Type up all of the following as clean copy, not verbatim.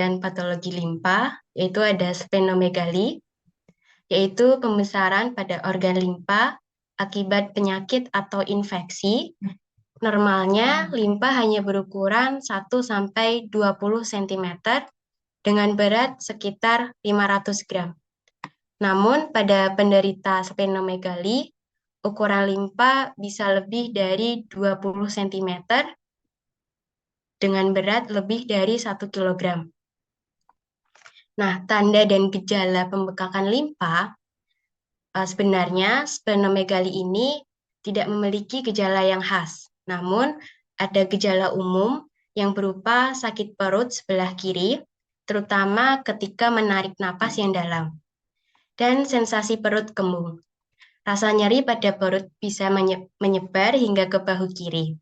dan patologi limpa, yaitu ada splenomegali, yaitu pembesaran pada organ limpa akibat penyakit atau infeksi. Normalnya, limpa hanya berukuran 1-20 cm dengan berat sekitar 500 gram. Namun, pada penderita splenomegali, ukuran limpa bisa lebih dari 20 cm dengan berat lebih dari 1 kg. Nah, tanda dan gejala pembekakan limpa sebenarnya splenomegali ini tidak memiliki gejala yang khas. Namun, ada gejala umum yang berupa sakit perut sebelah kiri, terutama ketika menarik napas yang dalam, dan sensasi perut kembung. Rasa nyeri pada perut bisa menyebar hingga ke bahu kiri.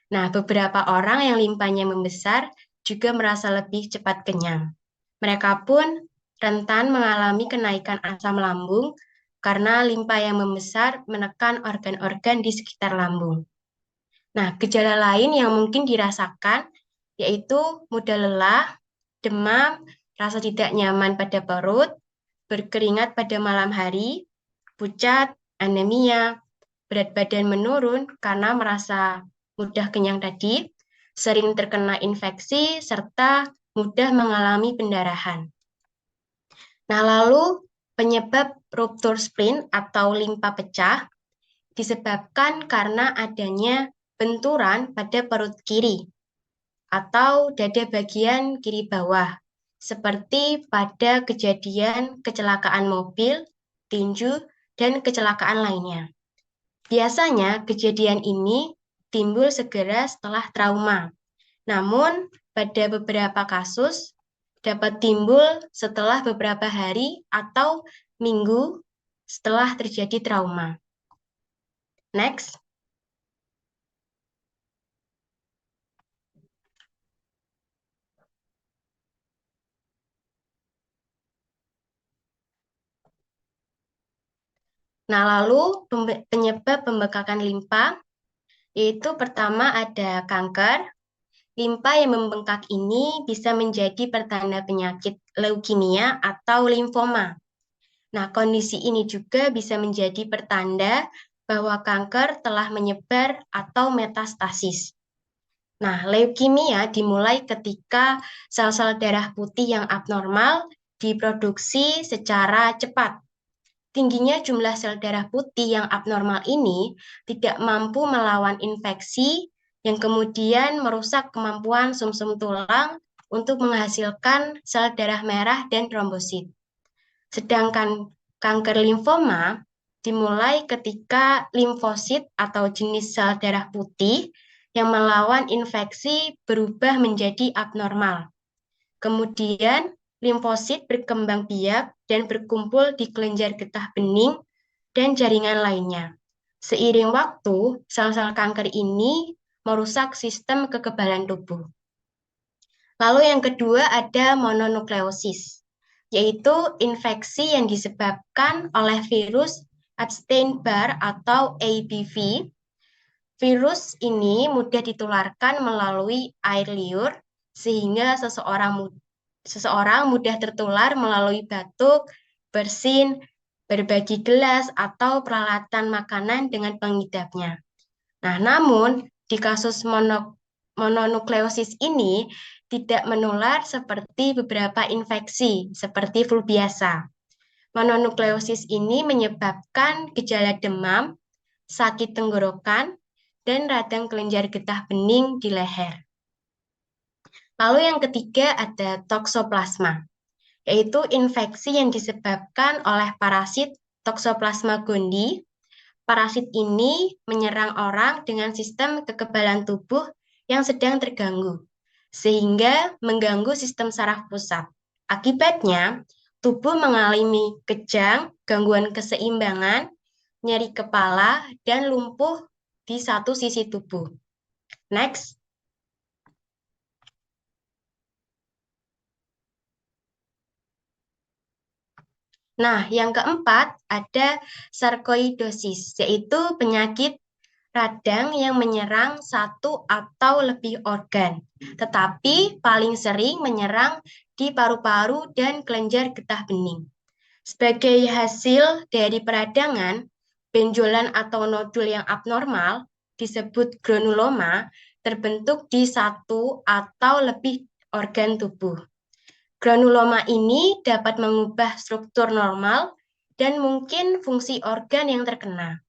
Nah, beberapa orang yang limpanya membesar juga merasa lebih cepat kenyang. Mereka pun rentan mengalami kenaikan asam lambung karena limpa yang membesar menekan organ-organ di sekitar lambung. Nah, gejala lain yang mungkin dirasakan yaitu mudah lelah, demam, rasa tidak nyaman pada perut, berkeringat pada malam hari, pucat, anemia, berat badan menurun karena merasa mudah kenyang tadi, sering terkena infeksi, serta mudah mengalami pendarahan. Nah, lalu penyebab ruptur spleen atau limpa pecah disebabkan karena adanya benturan pada perut kiri atau dada bagian kiri bawah, seperti pada kejadian kecelakaan mobil, tinju, dan kecelakaan lainnya. Biasanya kejadian ini timbul segera setelah trauma. Namun, pada beberapa kasus dapat timbul setelah beberapa hari atau minggu setelah terjadi trauma. Next. Nah, lalu penyebab pembekakan limpa, yaitu pertama ada kanker. Limpa yang membengkak ini bisa menjadi pertanda penyakit leukemia atau limfoma. Nah, kondisi ini juga bisa menjadi pertanda bahwa kanker telah menyebar atau metastasis. Nah, leukemia dimulai ketika sel-sel darah putih yang abnormal diproduksi secara cepat. Tingginya jumlah sel darah putih yang abnormal ini tidak mampu melawan infeksi yang kemudian merusak kemampuan sumsum tulang untuk menghasilkan sel darah merah dan trombosit. Sedangkan kanker limfoma dimulai ketika limfosit atau jenis sel darah putih yang melawan infeksi berubah menjadi abnormal. Kemudian limfosit berkembang biak dan berkumpul di kelenjar getah bening dan jaringan lainnya. Seiring waktu, sel-sel kanker ini merusak sistem kekebalan tubuh. Lalu yang kedua ada mononukleosis, yaitu infeksi yang disebabkan oleh virus Epstein-Barr atau ABV. Virus ini mudah ditularkan melalui air liur, sehingga seseorang mudah tertular melalui batuk, bersin, berbagi gelas, atau peralatan makanan dengan pengidapnya. Nah, namun di kasus mononukleosis ini tidak menular seperti beberapa infeksi, seperti flu biasa. Mononukleosis ini menyebabkan gejala demam, sakit tenggorokan, dan radang kelenjar getah bening di leher. Lalu yang ketiga ada toksoplasma, yaitu infeksi yang disebabkan oleh parasit Toxoplasma gondii. Parasit ini menyerang orang dengan sistem kekebalan tubuh yang sedang terganggu, sehingga mengganggu sistem saraf pusat. Akibatnya, tubuh mengalami kejang, gangguan keseimbangan, nyeri kepala, dan lumpuh di satu sisi tubuh. Next. Nah, yang keempat ada sarkoidosis, yaitu penyakit radang yang menyerang satu atau lebih organ, tetapi paling sering menyerang di paru-paru dan kelenjar getah bening. Sebagai hasil dari peradangan, benjolan atau nodul yang abnormal disebut granuloma terbentuk di satu atau lebih organ tubuh. Granuloma ini dapat mengubah struktur normal dan mungkin fungsi organ yang terkena.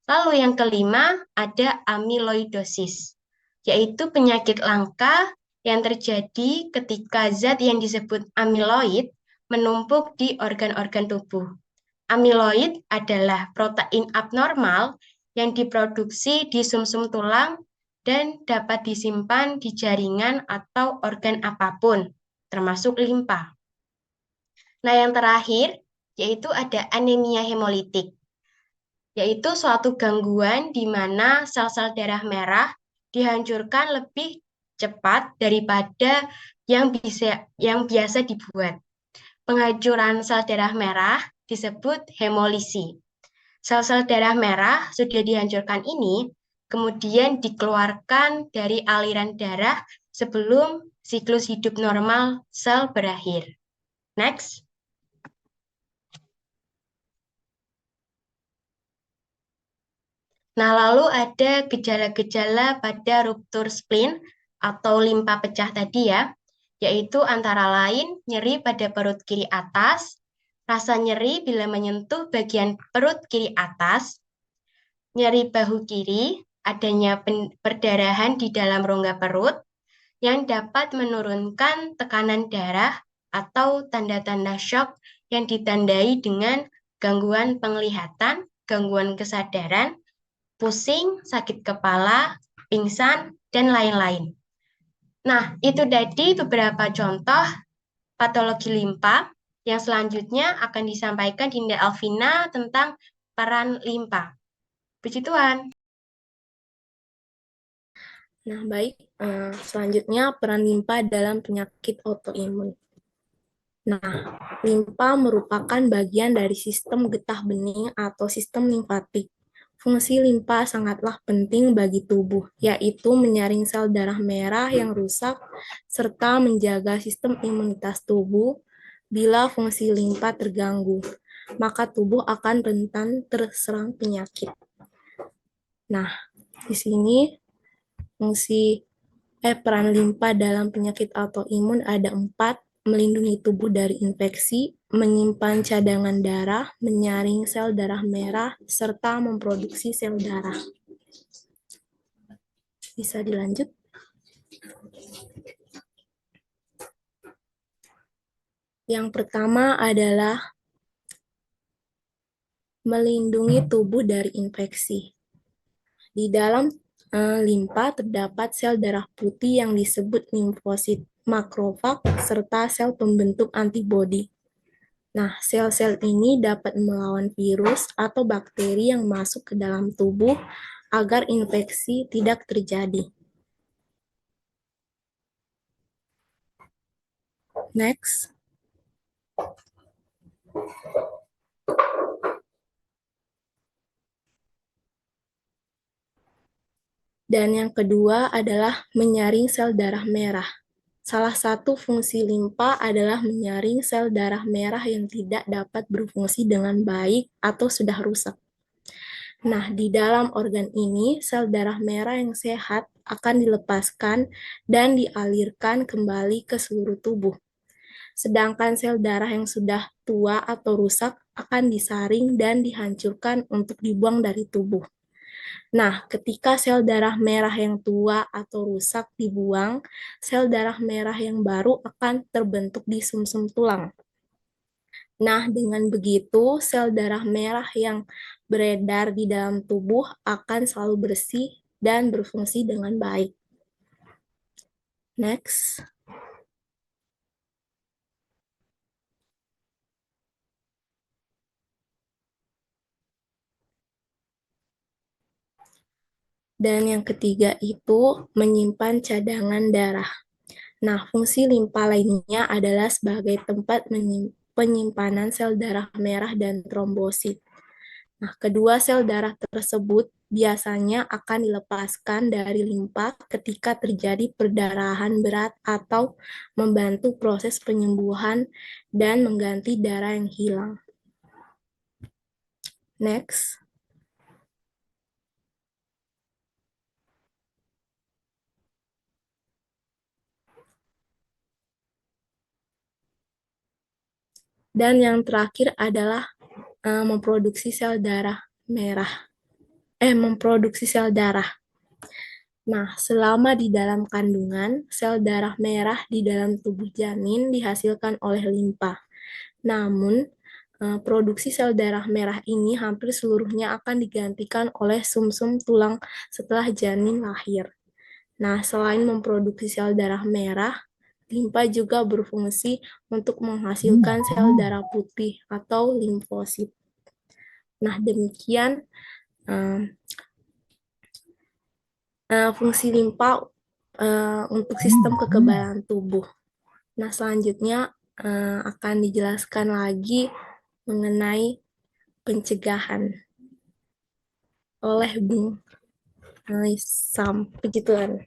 Lalu yang kelima ada amyloidosis, yaitu penyakit langka yang terjadi ketika zat yang disebut amyloid menumpuk di organ-organ tubuh. Amyloid adalah protein abnormal yang diproduksi di sumsum tulang dan dapat disimpan di jaringan atau organ apapun, termasuk limpa. Nah, yang terakhir yaitu ada anemia hemolitik, yaitu suatu gangguan di mana sel-sel darah merah dihancurkan lebih cepat daripada yang biasa dibuat. Penghancuran sel darah merah disebut hemolisi. Sel-sel darah merah sudah dihancurkan ini kemudian dikeluarkan dari aliran darah sebelum siklus hidup normal sel berakhir. Next. Nah, lalu ada gejala-gejala pada ruptur spleen atau limpa pecah tadi ya, yaitu antara lain nyeri pada perut kiri atas, rasa nyeri bila menyentuh bagian perut kiri atas, nyeri bahu kiri, adanya perdarahan di dalam rongga perut yang dapat menurunkan tekanan darah atau tanda-tanda shock yang ditandai dengan gangguan penglihatan, gangguan kesadaran, pusing, sakit kepala, pingsan, dan lain-lain. Nah, itu tadi beberapa contoh patologi limpa. Yang selanjutnya akan disampaikan Dinda Alvina tentang peran limpa. Puji Tuhan. Nah, baik. Selanjutnya peran limpa dalam penyakit autoimun. Nah, limpa merupakan bagian dari sistem getah bening atau sistem limfatik. Fungsi limpa sangatlah penting bagi tubuh, yaitu menyaring sel darah merah yang rusak serta menjaga sistem imunitas tubuh. Bila fungsi limpa terganggu, maka tubuh akan rentan terserang penyakit. Nah, di sini peran limpa dalam penyakit autoimun ada 4, melindungi tubuh dari infeksi, menyimpan cadangan darah, menyaring sel darah merah, serta memproduksi sel darah. Bisa dilanjut? Yang pertama adalah melindungi tubuh dari infeksi. Di dalam limpa terdapat sel darah putih yang disebut limfosit, makrofag, serta sel pembentuk antibodi. Nah, sel-sel ini dapat melawan virus atau bakteri yang masuk ke dalam tubuh agar infeksi tidak terjadi. Next. Dan yang kedua adalah menyaring sel darah merah. Salah satu fungsi limpa adalah menyaring sel darah merah yang tidak dapat berfungsi dengan baik atau sudah rusak. Nah, di dalam organ ini, sel darah merah yang sehat akan dilepaskan dan dialirkan kembali ke seluruh tubuh. Sedangkan sel darah yang sudah tua atau rusak akan disaring dan dihancurkan untuk dibuang dari tubuh. Nah, ketika sel darah merah yang tua atau rusak dibuang, sel darah merah yang baru akan terbentuk di sumsum tulang. Nah, dengan begitu, sel darah merah yang beredar di dalam tubuh akan selalu bersih dan berfungsi dengan baik. Next. Dan yang ketiga itu menyimpan cadangan darah. Nah, fungsi limpa lainnya adalah sebagai tempat penyimpanan sel darah merah dan trombosit. Nah, kedua sel darah tersebut biasanya akan dilepaskan dari limpa ketika terjadi perdarahan berat atau membantu proses penyembuhan dan mengganti darah yang hilang. Next. Dan yang terakhir adalah memproduksi sel darah merah. Memproduksi sel darah. Nah, selama di dalam kandungan, sel darah merah di dalam tubuh janin dihasilkan oleh limpa. Namun, produksi sel darah merah ini hampir seluruhnya akan digantikan oleh sumsum tulang setelah janin lahir. Nah, selain memproduksi sel darah merah, limpa juga berfungsi untuk menghasilkan sel darah putih atau limfosit. Nah, demikian fungsi limpa untuk sistem kekebalan tubuh. Nah, selanjutnya akan dijelaskan lagi mengenai pencegahan oleh Bung Sam. Begituan.